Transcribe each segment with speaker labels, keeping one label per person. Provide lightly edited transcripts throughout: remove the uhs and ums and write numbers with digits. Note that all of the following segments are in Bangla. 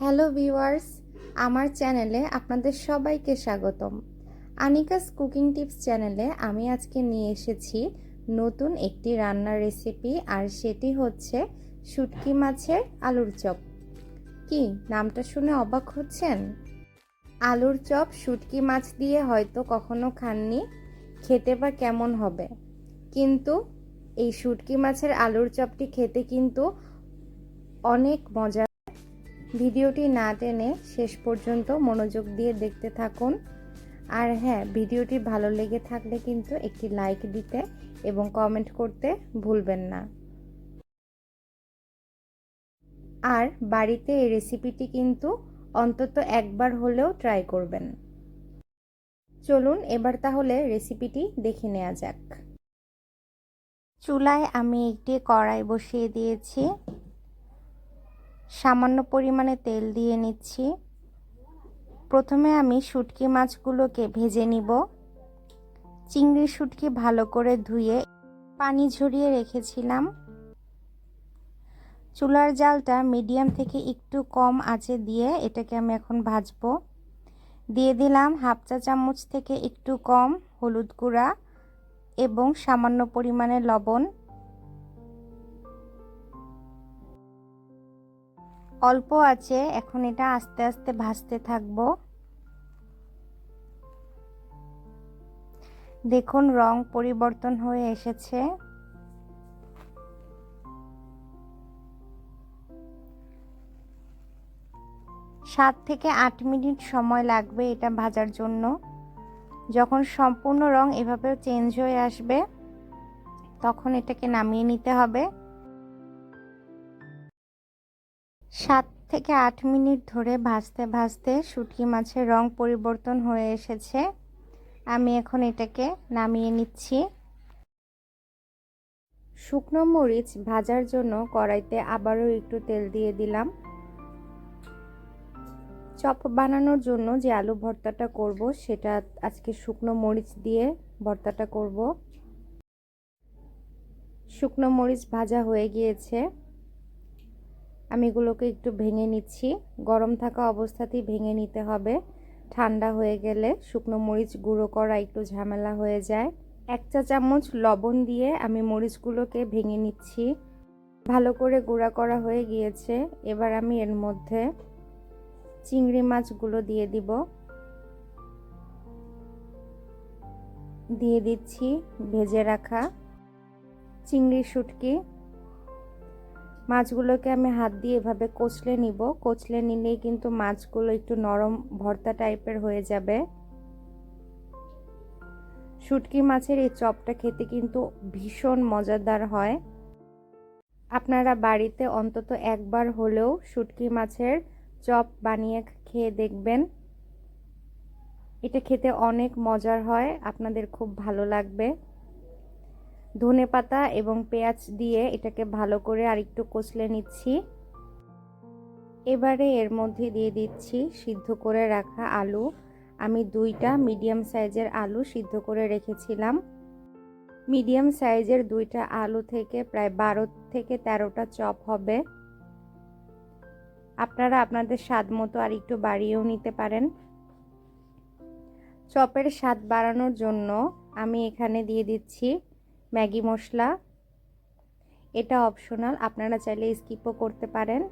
Speaker 1: হ্যালো ভিউয়ার্স, আমার চ্যানেলে আপনাদের সবাইকে স্বাগতম। আনিকাস কুকিং টিপস চ্যানেলে আমি আজকে নিয়ে এসেছি নতুন একটি রান্নার রেসিপি, আর সেটি হচ্ছে শুটকি মাছের আলুর চপ। কি নামটা শুনে অবাক হচ্ছেন? আলুর চপ শুটকি মাছ দিয়ে হয়তো কখনো খাননি, খেতে বা কেমন হবে। কিন্তু এই শুটকি মাছের আলুর চপটি খেতে কিন্তু অনেক মজা। ভিডিওটি না টেনে শেষ পর্যন্ত মনোযোগ দিয়ে দেখতে থাকুন। আর হ্যাঁ, ভিডিওটি ভালো লেগে থাকলে কিন্তু একটি লাইক দিতে এবং কমেন্ট করতে ভুলবেন না। আর বাড়িতে এই রেসিপিটি কিন্তু অন্তত একবার হলেও ট্রাই করবেন। চলুন এবার তাহলে রেসিপিটি দেখে নেওয়া যাক। চুলায় আমি একটি কড়াই বসিয়ে দিয়েছি, সামান্য পরিমাণে তেল দিয়ে নিচ্ছি। প্রথমে আমি শুটকি মাছগুলোকে ভেজে নিব। চিংড়ি শুটকি ভালো করে ধুয়ে পানি ঝরিয়ে রেখেছিলাম। চুলার জালটা মিডিয়াম থেকে একটু কম আঁচে দিয়ে এটাকে আমি এখন ভাজবো। দিয়ে দিলাম হাফ চা চামচ থেকে একটু কম হলুদ গুঁড়া এবং সামান্য পরিমাণে লবণ। অল্প আঁচে এখন এটা আস্তে আস্তে ভাজতে থাকবো। দেখুন রং পরিবর্তন হয়ে এসেছে। 7 থেকে 8 মিনিট সময় লাগবে এটা ভাজার জন্য। যখন সম্পূর্ণ রং এভাবে চেঞ্জ হয়ে আসবে তখন এটাকে নামিয়ে নিতে হবে। 7 থেকে 8 মিনিট ধরে ভাজতে ভাজতে শুটকি মাছের রং পরিবর্তন হয়ে এসেছে। আমি এখন এটাকে নামিয়ে নিচ্ছি। শুকনো মরিচ ভাজার জন্য কড়াইতে আবারও একটু তেল দিয়ে দিলাম। চপ বানানোর জন্য যে আলু ভর্তাটা করব সেটা আজকে শুকনো মরিচ দিয়ে ভর্তাটা করব। শুকনো মরিচ ভাজা হয়ে গিয়েছে, আমি এগুলোকে একটু ভেঙে নিচ্ছি। গরম থাকা অবস্থাতেই ভেঙে নিতে হবে, ঠান্ডা হয়ে গেলে শুকনো মরিচ গুঁড়ো করা একটু ঝামেলা হয়ে যায়। 1 চা চামচ লবণ দিয়ে আমি মরিচগুলোকে ভেঙে নিচ্ছি। ভালো করে গুঁড়া করা হয়ে গিয়েছে। এবার আমি এর মধ্যে চিংড়ি মাছগুলো দিয়ে দিচ্ছি ভেজে রাখা চিংড়ি শুটকি। মাছগুলোকে আমি হাত দিয়ে এভাবে কচলে নিব। কচলে নিলেই কিন্তু মাছগুলো একটু নরম ভর্তা টাইপের হয়ে যাবে। শুটকি মাছের এই চপটা খেতে কিন্তু ভীষণ মজাদার হয়। আপনারা বাড়িতে অন্তত একবার হলেও শুটকি মাছের চপ বানিয়ে খেয়ে দেখবেন। এটা খেতে অনেক মজার হয়, আপনাদের খুব ভালো লাগবে। ধনেপাতা এবং পেঁয়াজ দিয়ে এটাকে ভালো করে আরেকটু কষলে নিচ্ছি। এবারে এর মধ্যে দিয়ে দিচ্ছি সিদ্ধ করে রাখা আলু। আমি 2টা মিডিয়াম সাইজের আলু সিদ্ধ করে রেখেছিলাম। মিডিয়াম সাইজের 2টা আলু থেকে প্রায় 12 থেকে 13টা চপ হবে। আপনারা আপনাদের স্বাদ মতো আর একটু বাড়িয়েও নিতে পারেন। চপের স্বাদ বাড়ানোর জন্য আমি এখানে দিয়ে দিচ্ছি ম্যাগি মশলা। এটা অপশনাল, আপনারা চাইলে স্কিপও করতে পারেন,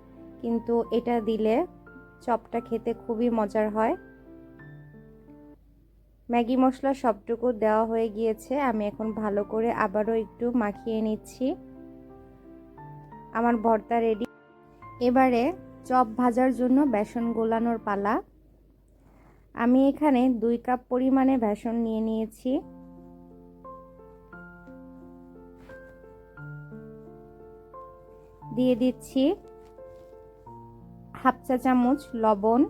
Speaker 1: কিন্তু এটা দিলে চপটা খেতে খুবই মজার হয়। ম্যাগি মশলা সবটুকু দেওয়া হয়ে গিয়েছে। আমি এখন ভালো করে আবারও একটু মাখিয়ে নিচ্ছি। আমার ভর্তা রেডি। এবারে চপ ভাজার জন্য বেসন গোলানোর পালা। আমি এখানে 2 কাপ পরিমাণে বেসন নিয়ে নিয়েছি। দিয়ে দিচ্ছি হাফ চা চামচ লবণ,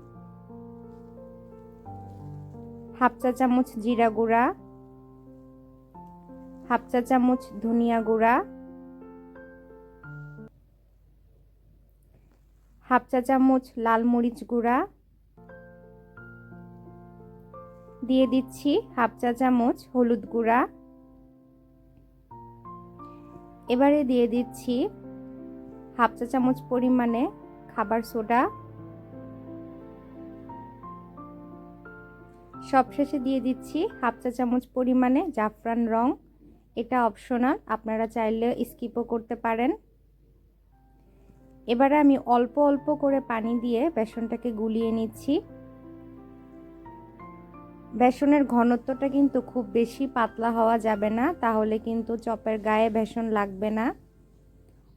Speaker 1: হাফ চা চামচ জিরা গুঁড়া, হাফ চা চামচ ধনিয়া গুঁড়া, হাফ চা চামচ লাল মরিচ গুঁড়া, দিয়ে দিচ্ছি হাফ চা চামচ হলুদ গুঁড়া। এবারে দিয়ে দিচ্ছি হাফ চা চামচ পরিমাণে খাবার সোডা। সবশেষে দিয়ে দিচ্ছি হাফ চা চামচ পরিমাণে জাফরান রং। এটা অপশনাল, আপনারা চাইলে স্কিপও করতে পারেন। এবারে আমি অল্প অল্প করে পানি দিয়ে বেসনটাকে গুলিয়ে নিচ্ছি। বেসনের ঘনত্বটা কিন্তু খুব বেশি পাতলা হওয়া যাবে না, তাহলে কিন্তু চপের গায়ে বেসন লাগবে না।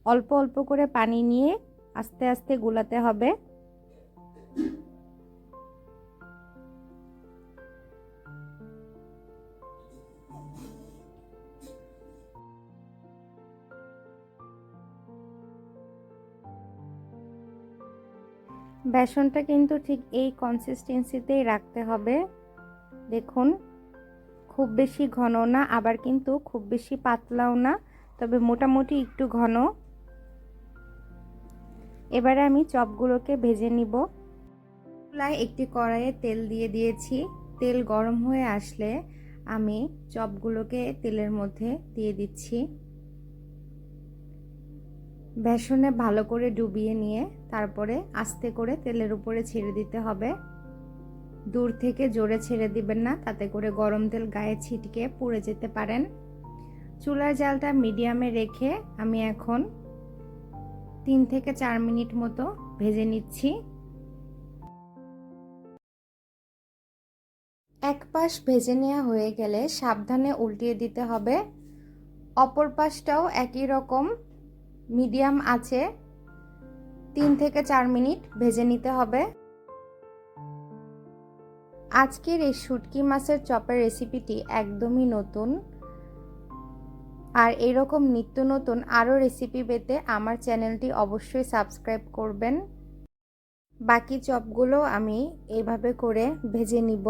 Speaker 1: অল্প অল্প করে পানি নিয়ে আস্তে আস্তে গুলাতে হবে। বেসনটা কিন্তু ঠিক এই কনসিস্টেন্সিতেই রাখতে হবে। দেখুন, খুব বেশি ঘন না, আবার কিন্তু খুব বেশি পাতলাও না, তবে মোটামুটি একটু ঘন। এবারে আমি চপগুলোকে ভেজে নিব। চুলায় একটি কড়াইয়ে তেল দিয়ে দিয়েছি। তেল গরম হয়ে আসলে আমি চপগুলোকে তেলের মধ্যে দিয়ে দিচ্ছি। বেসনে ভালো করে ডুবিয়ে নিয়ে তারপরে আস্তে করে তেলের উপরে ছেড়ে দিতে হবে। দূর থেকে জোরে ছেড়ে দিবেন না, তাতে করে গরম তেল গায়ে ছিটকে পুড়ে যেতে পারেন। চুলার জালটা মিডিয়ামে রেখে আমি এখন 3 থেকে 4 মিনিট মতো ভেজে নিচ্ছি। এক পাশ ভেজে নেওয়া হয়ে গেলে সাবধানে উল্টিয়ে দিতে হবে। অপর পাশটাও একই রকম মিডিয়াম আঁচে 3 থেকে 4 মিনিট ভেজে নিতে হবে। আজকের এই শুটকি মাছের চপের রেসিপিটি একদমই নতুন, আর এরকম নিত্য নতুন আরও রেসিপি পেতে আমার চ্যানেলটি অবশ্যই সাবস্ক্রাইব করবেন। বাকি চপগুলো আমি এইভাবে করে ভেজে নিব।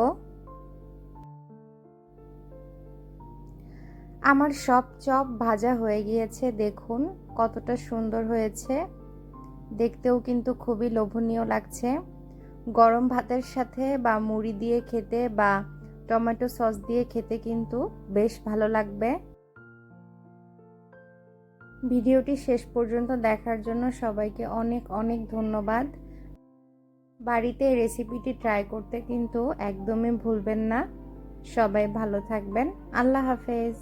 Speaker 1: আমার সব চপ ভাজা হয়ে গিয়েছে, দেখুন কতটা সুন্দর হয়েছে, দেখতেও কিন্তু খুবই লোভনীয় লাগছে। গরম ভাতের সাথে বা মুড়ি দিয়ে খেতে বা টমেটো সস দিয়ে খেতে কিন্তু বেশ ভালো লাগবে। ভিডিওটি শেষ পর্যন্ত দেখার জন্য সবাইকে অনেক অনেক ধন্যবাদ। বাড়িতে এই রেসিপিটি ট্রাই করতে কিন্তু একদমই ভুলবেন না। সবাই ভালো থাকবেন। আল্লাহ হাফেজ।